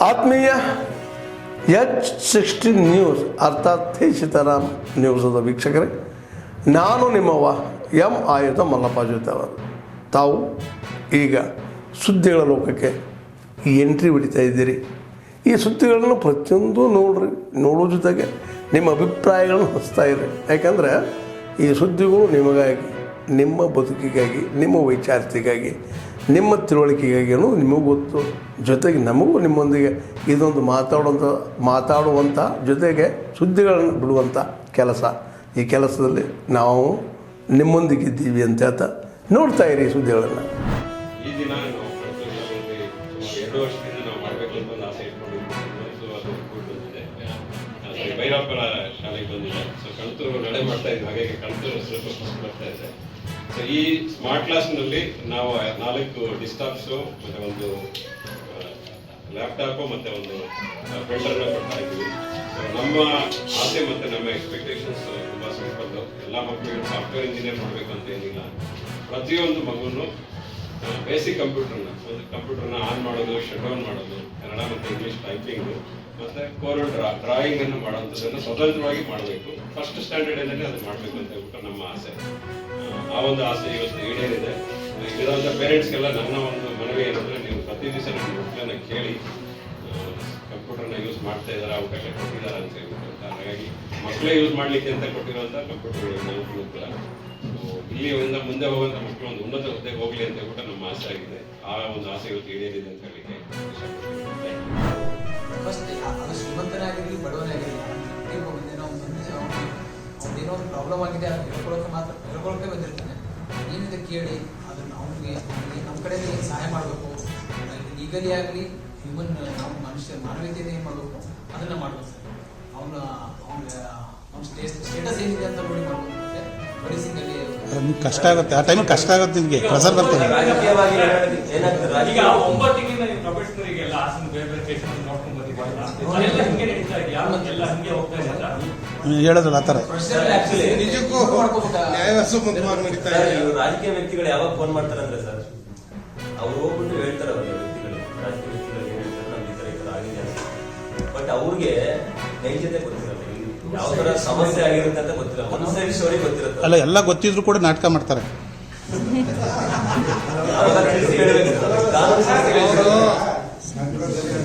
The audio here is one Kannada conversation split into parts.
ಆತ್ಮೀಯ H16 ನ್ಯೂಸ್ ಅರ್ಥಾತ್ ಹೇ ಸೀತಾರಾಮ್ ನ್ಯೂಸದ ವೀಕ್ಷಕರೇ, ನಾನು ನಿಮ್ಮವ ಎಂ ಆಯುಧ ಮಲ್ಲಪ್ಪ ಜೊತೆ ಅವರು. ತಾವು ಈಗ ಸುದ್ದಿಗಳ ಲೋಕಕ್ಕೆ ಎಂಟ್ರಿ ಹೊಡಿತಾ ಇದ್ದೀರಿ. ಈ ಸುದ್ದಿಗಳನ್ನು ಪ್ರತಿಯೊಂದು ನೋಡೋ ಜೊತೆಗೆ ನಿಮ್ಮ ಅಭಿಪ್ರಾಯಗಳನ್ನು ಹಚ್ತಾ ಇರಿ. ಯಾಕಂದರೆ ಈ ಸುದ್ದಿಗಳು ನಿಮಗಾಗಿ, ನಿಮ್ಮ ಬದುಕಿಗಾಗಿ, ನಿಮ್ಮ ವೈಚಾರಿಕೆಗಾಗಿ, ನಿಮ್ಮ ತಿಳುವಳಿಕೆಗಾಗಿಯೂ ನಿಮಗೂ ಗೊತ್ತು. ಜೊತೆಗೆ ನಮಗೂ ನಿಮ್ಮೊಂದಿಗೆ ಇದೊಂದು ಮಾತಾಡುವಂಥ ಜೊತೆಗೆ ಸುದ್ದಿಗಳನ್ನು ಬಿಡುವಂಥ ಕೆಲಸ. ಈ ಕೆಲಸದಲ್ಲಿ ನಾವು ನಿಮ್ಮೊಂದಿಗಿದ್ದೀವಿ ಅಂತ ಹೇಳ್ತಾ ನೋಡ್ತಾ ಇರಿ ಈ ಸುದ್ದಿಗಳನ್ನು. ಈ ದಿನ ನಾವು 2 ವರ್ಷದಿಂದ ನಾವು ಮಾಡಬೇಕು ಅಂತ ಒಂದು ಆಸೆ ಇಟ್ಕೊಂಡಿದ್ದೀವಿ. ಸೊ ಅದು ಬಂದಿದೆ. ಭೈರಪ್ಪರ ಶಾಲೆಗೆ ಬಂದಿದೆ. ಸೊ ಕಲ್ತರು ನಡೆ ಮಾಡ್ತಾ ಇದ್ವಿ, ಹಾಗಾಗಿ ಕಲ್ತರು ಸ್ವಲ್ಪ ಫಸ್ಟ್ ಬರ್ತಾ ಇದೆ. ಸೊ ಈ ಸ್ಮಾರ್ಟ್ ಕ್ಲಾಸ್ನಲ್ಲಿ ನಾವು 4 ಡಿಸ್ಟಾಪ್ಸು ಮತ್ತು ಒಂದು ಲ್ಯಾಪ್ಟಾಪು ಮತ್ತು ಒಂದು ಪ್ರಿಂಟರ್ನ ಕೊಡ್ತಾ ಇದ್ವಿ. ಸೊ ನಮ್ಮ ಆಸೆ ಮತ್ತು ನಮ್ಮ ಎಕ್ಸ್ಪೆಕ್ಟೇಷನ್ಸ್ ತುಂಬ ಸಿಂಪಲ್. ಎಲ್ಲ ಮಕ್ಕಳಿಗೆ ಸಾಫ್ಟ್ವೇರ್ ಇಂಜಿನಿಯರ್ ಮಾಡಬೇಕು ಅಂತ ಏನಿಲ್ಲ. ಪ್ರತಿಯೊಂದು ಮಗುನು ಬೇಸಿಕ್ ಕಂಪ್ಯೂಟರ್ನ ಆನ್ ಮಾಡೋದು, ಶಟ್ ಡೌನ್ ಮಾಡೋದು, ಕನ್ನಡ ಮತ್ತು ಇಂಗ್ಲೀಷ್ ಟೈಪಿಂಗು ಮತ್ತು ಕೋರ್ ಡ್ರಾಯಿಂಗನ್ನು ಮಾಡೋಂಥದ್ದನ್ನು ಸ್ವತಂತ್ರವಾಗಿ ಮಾಡಬೇಕು. ಫಸ್ಟ್ ಸ್ಟ್ಯಾಂಡರ್ಡಲ್ಲಿ ಅದು ಮಾಡಬೇಕು ಅಂತ ಹೇಳ್ಬಿಟ್ಟು ನಮ್ಮ ಆಸೆ. ಆ ಒಂದು ಆಸೆ ಇವತ್ತು ಈಡೇರಿದೆ. ಇರೋಂಥ ಪೇರೆಂಟ್ಸ್ಗೆಲ್ಲ ನನ್ನ ಒಂದು ಮನವಿ ಏನಂದರೆ, ನೀವು ಪ್ರತಿ ದಿವಸ ನಿಮ್ಮ ಮಕ್ಕಳನ್ನ ಕೇಳಿ ಕಂಪ್ಯೂಟರ್ನ ಯೂಸ್ ಮಾಡ್ತಾ ಇದ್ದಾರೆ, ಅವಕಾಶ ಕೊಟ್ಟಿದ್ದಾರೆ ಅಂತ ಹೇಳ್ಬಿಟ್ಟು. ಹಾಗಾಗಿ ಮಕ್ಕಳೇ ಯೂಸ್ ಮಾಡಲಿಕ್ಕೆ ಅಂತ ಕೊಟ್ಟಿರೋಂಥ ಕಂಪ್ಯೂಟರ್ಗಳು ಕೂಡ ಇಲ್ಲಿಂದ ಮುಂದೆ ಹೋಗುವಂಥ ಮಕ್ಕಳು ಒಂದು ಉನ್ನತ ಹುದ್ದೆಗೆ ಹೋಗಲಿ ಅಂತ ಹೇಳ್ಬಿಟ್ಟು ನಮ್ಮ ಆಸೆ ಆಗಿದೆ. ಆ ಒಂದು ಆಸೆ ಇವತ್ತು ಈಡೇರಿದೆ ಅಂತ ಹೇಳಿಕ್ಕೆ ಅದು ಶ್ರೀಮಂತನೇ ಆಗಿರಲಿ ಬಡವನೇ ಆಗಿರಲಿ, ಅವ್ನೇನೋ ಒಂದು ಪ್ರಾಬ್ಲಮ್ ಆಗಿದೆ, ಅದು ಹೇಳ್ಕೊಳಕ್ಕೆ ಬಂದಿರ್ತಾನೆ. ಏನಿದೆ ಕೇಳಿ ಅದನ್ನು ಅವ್ನಿಗೆ ನಮ್ಮ ಕಡೆಯಲ್ಲಿ ಏನು ಸಹಾಯ ಮಾಡಬೇಕು, ಲೀಗಲಿ ಆಗಲಿ ಹ್ಯೂಮನ್ ನಾವು ಮಾನವೀಯತೆಯಿಂದ ಏನು ಮಾಡಬೇಕು ಅದನ್ನು ಮಾಡಬೇಕು. ಅವ್ನ ಸ್ಟೇಟಸ್ ಏನಿದೆ ಅಂತ ನೋಡಿ ಮಾಡಬೇಕು. ಕಷ್ಟ ಆಗುತ್ತೆ, ಆ ಟೈಮ್ ಕಷ್ಟ ಆಗುತ್ತೆ ನಿಮಗೆ, ಪ್ರೆಸರ್ ಬರ್ತದೆ. ಹೇಳೋದಲ್ಲ ಆ ಥರ. ರಾಜಕೀಯ ವ್ಯಕ್ತಿಗಳು ಯಾವಾಗ ಫೋನ್ ಮಾಡ್ತಾರೆ ಅಂದ್ರೆ ಸರ್, ಅವ್ರು ಹೋಗ್ಬಿಟ್ಟು ಹೇಳ್ತಾರೆ, ಅವ್ರಿಗೆ ವ್ಯಕ್ತಿಗಳು ರಾಜಕೀಯ ವ್ಯಕ್ತಿಗಳು ಏನ್ ಹೇಳ್ತಾರೆ, ನಮ್ಗೆ ಈ ತರ ಆಗಿದೆ ಅಂತ. ಬಟ್ ಅವ್ರಿಗೆ ನೈಜತೆ ಗೊತ್ತಿರಲ್ಲ, ಯಾವ ತರ ಸಮಸ್ಯೆ ಆಗಿರುತ್ತೆ ಅಂತ ಗೊತ್ತಿರಲ್ಲ, ಒಂದು ಸೈಡ್ ಸ್ಟೋರಿ ಗೊತ್ತಿರುತ್ತೆ. ಅಲ್ಲ, ಎಲ್ಲ ಗೊತ್ತಿದ್ರು ಕೂಡ ನಾಟಕ ಮಾಡ್ತಾರೆ.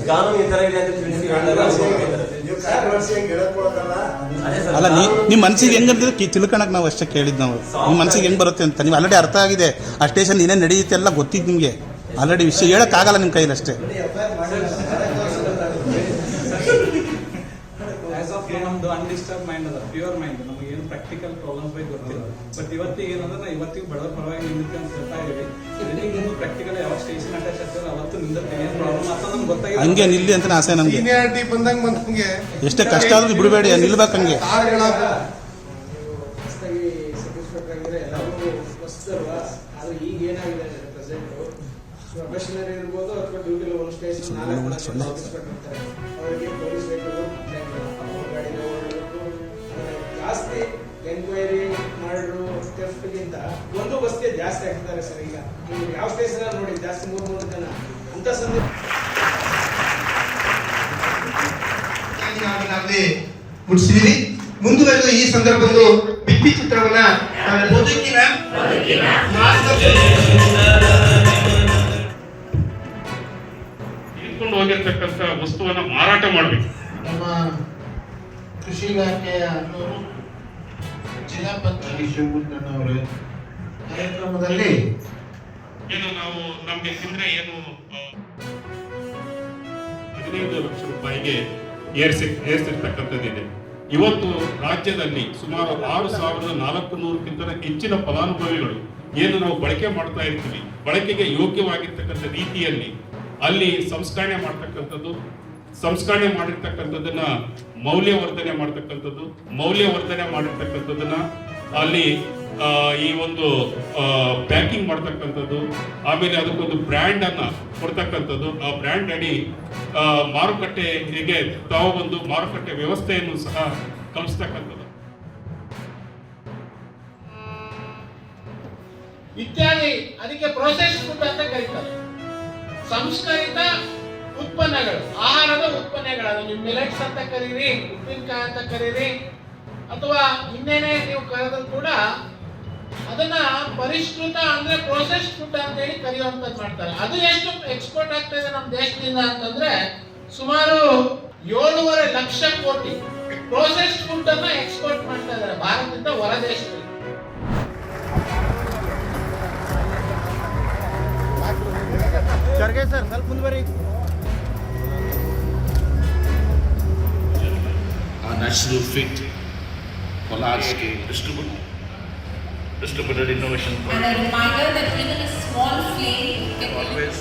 ಕಾನೂನು ಈ ತರ ಇದೆ ಅಂತ ತಿಳಿಸಿ ಅಲ್ಲ, ನಿಮ್ಮ ಮನಸ್ಸಿಗೆ ಹೆಂಗಂತ ತಿಳ್ಕೊಳಕ್ ನಾವು ಅಷ್ಟೇ ಕೇಳಿದ್. ನಾವು ನಿಮ್ಮ ಮನಸ್ಸಿಗೆ ಹೆಂಗ್ ಬರುತ್ತೆ ಅಂತ ನೀವು ಆಲ್ರೆಡಿ ಅರ್ಥ ಆಗಿದೆ. ಆ ಸ್ಟೇಷನ್ ಏನೇನು ನಡೆಯುತ್ತೆ ಎಲ್ಲ ಗೊತ್ತಿದ್ದು ನಿಮಗೆ ಆಲ್ರೆಡಿ. ವಿಷಯ ಹೇಳಕ್ಕಾಗಲ್ಲ ನಿಮ್ಮ ಕೈಲಿ ಅಷ್ಟೇ. ನಮ್ದು ಅನ್ಡಿಸ್ಟರ್ಬ್ ಮೈಂಡ್ ಅದ, ಪ್ಯೂರ್ ಮೈಂಡ್. ನಮಗೆ ಏನು ಪ್ರಾಕ್ಟಿಕಲ್ ಪ್ರಾಬ್ಲಮ್ಸ್ ಬಗ್ಗೆ ಗೊತ್ತಿಲ್ಲ. ಬಟ್ ಇವತ್ತಿಗೆ ಏನಂದ್ರೆ ನಾವು ಇವತ್ತಿಗೆ ಬಡವರ ಪರವಾಗಿ ನಿಂದಿರ್ತೀವಿ ಅಂತ ಹೇಳ್ತಾ ಇದೀವಿ. ಇದನ್ನು ಪ್ರಾಕ್ಟಿಕಲ್ ಯಾವಾಗ ಸ್ಟೇಷನ್ ಅಟ್ಯಾಚ್ ಆಗ್ತದೆ ಅವತ್ತು ನಿಂದಿರ್ತೀವಿ. ಏನು ಪ್ರಾಬ್ಲಮ್ ಅಂತ ನಮ್ಗೆ ಗೊತ್ತಾಗಿದೆ. ಹಂಗೆ ನಿಲ್ಲಿ ಅಂತ ಆಸೆ ನಮ್ಗೆ. ಬಂದಂಗೆ ಎಷ್ಟೇ ಕಷ್ಟ ಆದ್ರೂ ಬಿಡಬೇಡಿ, ನಿಲ್ಬೇಕು ಹಂಗೆ. ಈಗ ಏನಾಗಿದೆ ಪ್ರೆಸೆಂಟ್ ಪ್ರೊಫೆಷನಲ್ ಇರ್ಬೋದು ಅಥವಾ ಡ್ಯೂಟಿಲಿ ಒಂದು ಸ್ಟೇಷನ್ ಅವರಿಗೆ ಪೊಲೀಸ್ ವೆಹಿಕಲ್ ಗಾಡಿಗೆ ಓಡಬೇಕು. ಜಾಸ್ತಿ ಎನ್ಕ್ವೈರಿ ಮಾಡಿದ್ರು ಥೆಫ್ಟ್ಗಿಂತ ಒಂದು ಬಸ್ಗೆ ಜಾಸ್ತಿ ಆಗ್ತಾರೆ ಸರ್. ಈಗ ನೀವು ಯಾವ ಸ್ಟೇಷನ್ ನೋಡಿ ಜಾಸ್ತಿ 3 ಜನ ಅಂತ ಸಂದರ್ಭ ಮುಟ್ಟಿಸಿದಿರಿ. ಮುಂದುವರೆದು ಈ ಸಂದರ್ಭದಲ್ಲಿ ಬಿಪ್ಪಿ ಚಿತ್ರವನ್ನ ಬದುಕಿನ ಇಟ್ಕೊಂಡು ಹೋಗಿರ್ತಕ್ಕಂಥ ವಸ್ತುವನ್ನ ಮಾರಾಟ ಮಾಡಬೇಕು. ನಮ್ಮ ಕೃಷಿ ಇಲಾಖೆಯ ಜಿಲ್ಲಾ ಪಂಚಾಯತ್ ಶಿವಮೊಗ್ಗನವರು ಕಾರ್ಯಕ್ರಮದಲ್ಲಿ ಏನು ನಾವು ನಮ್ಗೆ ತಿಂದ್ರೆ ಏನು 15 ಲಕ್ಷ ರೂಪಾಯಿಗೆ ಏರಿಸಿರ್ತಕ್ಕಂಥದ್ದಿದೆ. ಇವತ್ತು ರಾಜ್ಯದಲ್ಲಿ ಸುಮಾರು 6,400ಕ್ಕಿಂತ ಹೆಚ್ಚಿನ ಫಲಾನುಭವಿಗಳು ಏನು ನಾವು ಬಳಕೆ ಮಾಡ್ತಾ ಇರ್ತೀವಿ, ಬಳಕೆಗೆ ಯೋಗ್ಯವಾಗಿರ್ತಕ್ಕಂಥ ರೀತಿಯಲ್ಲಿ ಅಲ್ಲಿ ಸಂಸ್ಕರಣೆ ಮಾಡಿರ್ತಕ್ಕಂಥದ್ದನ್ನ ಮೌಲ್ಯವರ್ಧನೆ ಮಾಡಿರ್ತಕ್ಕಂಥದ್ದನ್ನ ಅಲ್ಲಿ ಈ ಒಂದು ಪ್ಯಾಕಿಂಗ್ ಮಾಡ್ತಕ್ಕಂಥದ್ದು, ಆಮೇಲೆ ಅದಕ್ಕೊಂದು ಬ್ರ್ಯಾಂಡ್ ಅನ್ನ ಕೊಡ್ತಕ್ಕಂಥದ್ದು, ಆ ಬ್ರ್ಯಾಂಡ್ ಅಡಿ ಮಾರುಕಟ್ಟೆಗೆ ತಾವು ಒಂದು ಮಾರುಕಟ್ಟೆ ವ್ಯವಸ್ಥೆಯನ್ನು ಸಹ ಕಲಿಸ್ತಕ್ಕಂಥದ್ದು ಇತ್ಯಾದಿ. ಅದಕ್ಕೆ ಪ್ರೊಸೆಸ್ ಫುಡ್ ಅಂತ ಕರೀತಾರೆ. ಸಂಸ್ಕರಿತ ಉತ್ಪನ್ನಗಳು, ಆಹಾರದ ಉತ್ಪನ್ನಗಳು, ಅದು ನೀವು ಮಿಲೆಟ್ಸ್ ಅಂತ ಕರೀರಿ, ಉಪ್ಪಿನಕಾಯಿ ಅಂತ ಕರೀರಿ, ಅಥವಾ ಇನ್ನೇನೇ ನೀವು ಕರೆದ್ರು ಕೂಡ ಅದನ್ನ ಪರಿಷ್ಕೃತ ಅಂದ್ರೆ ಪ್ರೊಸೆಸ್ಡ್ ಫುಡ್ ಅಂತ ಹೇಳಿ ಕರೆಯುವಂಥದ್ದು ಮಾಡ್ತಾರೆ. ಅದು ಎಷ್ಟು ಎಕ್ಸ್ಪೋರ್ಟ್ ಆಗ್ತಾ ಇದೆ ನಮ್ಮ ದೇಶದಿಂದ ಅಂತಂದ್ರೆ ಸುಮಾರು 7.5 ಲಕ್ಷ ಕೋಟಿ ಪ್ರೊಸೆಸ್ಡ್ ಫುಡ್ ಅನ್ನ ಎಕ್ಸ್ಪೋರ್ಟ್ ಮಾಡ್ತಾ ಇದ್ದಾರೆ ಭಾರತದಿಂದ ಹೊರ ದೇಶದಲ್ಲಿ. ಸರ್ ಸ್ವಲ್ಪ ಮುಂದುವರಿ. Our national fit for large scale distributed innovation. And a reminder that even a small flame can Always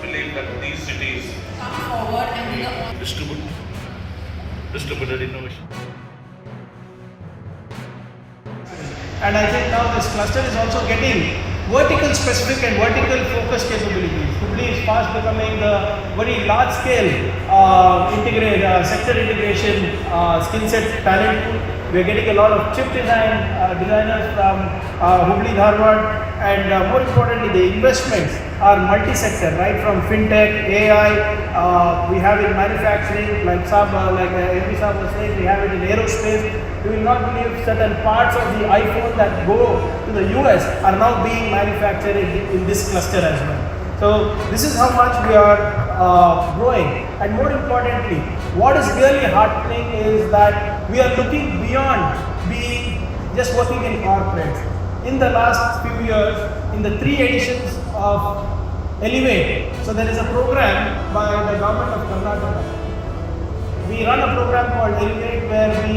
believe that these cities come forward and be the distributed innovation. And I think now this cluster is also getting vertical specific and vertical focus capabilities. Hubli is fast becoming the very large scale sector integration skill set talent pool. We are getting a lot of chip designers from Hubli, Dharwad, and more importantly, the investments are multi-sector, right from fintech, AI. We have in manufacturing, like MP Saab was saying, we have it in aerospace. You will not believe certain parts of the iPhone that go to the US are now being manufactured in this cluster as well. So this is how much we are growing. And more importantly, what is really heartening is that we are looking beyond being just working in corporates. In the last few years, in the 3 editions of Elevate, so there is a program by the government of Karnataka. We run a program called Elevate where we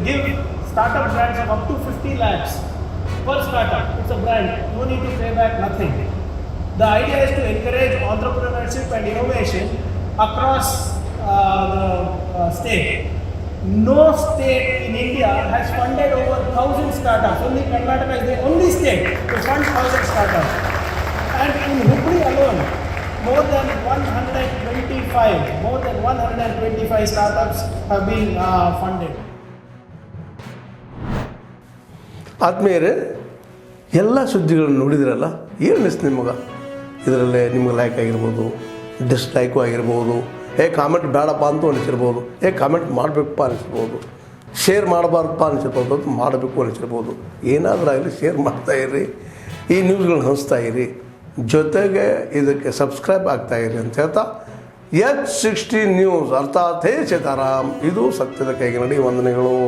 give startup grants of up to 50 lakhs per startup. It's a brand, you need to pay back nothing. The idea is to encourage entrepreneurship and innovation across the state. No state in India has funded over 1,000 startups. Only Karnataka is the only state to fund 1,000 startups. And in Hubli alone, more than 125 startups have been funded. ಆದ್ಮೇಲೆ ಎಲ್ಲ ಸುದ್ದಿಗಳನ್ನು ನೋಡಿದ್ರಲ್ಲ, ಏನು ಅನಿಸ್ತು ನಿಮಗೆ? ಇದರಲ್ಲೇ ನಿಮ್ಗೆ ಲೈಕ್ ಆಗಿರ್ಬೋದು, ಡಿಸ್ಲೈಕು ಆಗಿರ್ಬೋದು, ಕಾಮೆಂಟ್ ಬೇಡಪ್ಪ ಅಂತೂ ಅನಿಸಿರ್ಬೋದು, ಕಾಮೆಂಟ್ ಮಾಡಬೇಕಪ್ಪ ಅನಿಸಿರ್ಬೋದು, ಶೇರ್ ಮಾಡಬಾರ್ದಪ್ಪ ಅನಿಸಿರ್ಬೋದು, ಅದು ಮಾಡಬೇಕು ಅನಿಸಿರ್ಬೋದು. ಏನಾದರೂ ಆಗಲಿ ಶೇರ್ ಮಾಡ್ತಾಯಿರಿ, ಈ ನ್ಯೂಸ್ಗಳನ್ನ ಹಂಚ್ತಾಯಿರಿ, ಜೊತೆಗೆ ಇದಕ್ಕೆ ಸಬ್ಸ್ಕ್ರೈಬ್ ಆಗ್ತಾಯಿರಿ ಅಂತ ಹೇಳ್ತಾ H16 ನ್ಯೂಸ್ ಅರ್ಥಾತ್ ಹೇ ಸೀತಾರಾಮ್, ಇದು ಸತ್ಯದ ಕೈಗೆ ನಡಿ. ವಂದನೆಗಳು.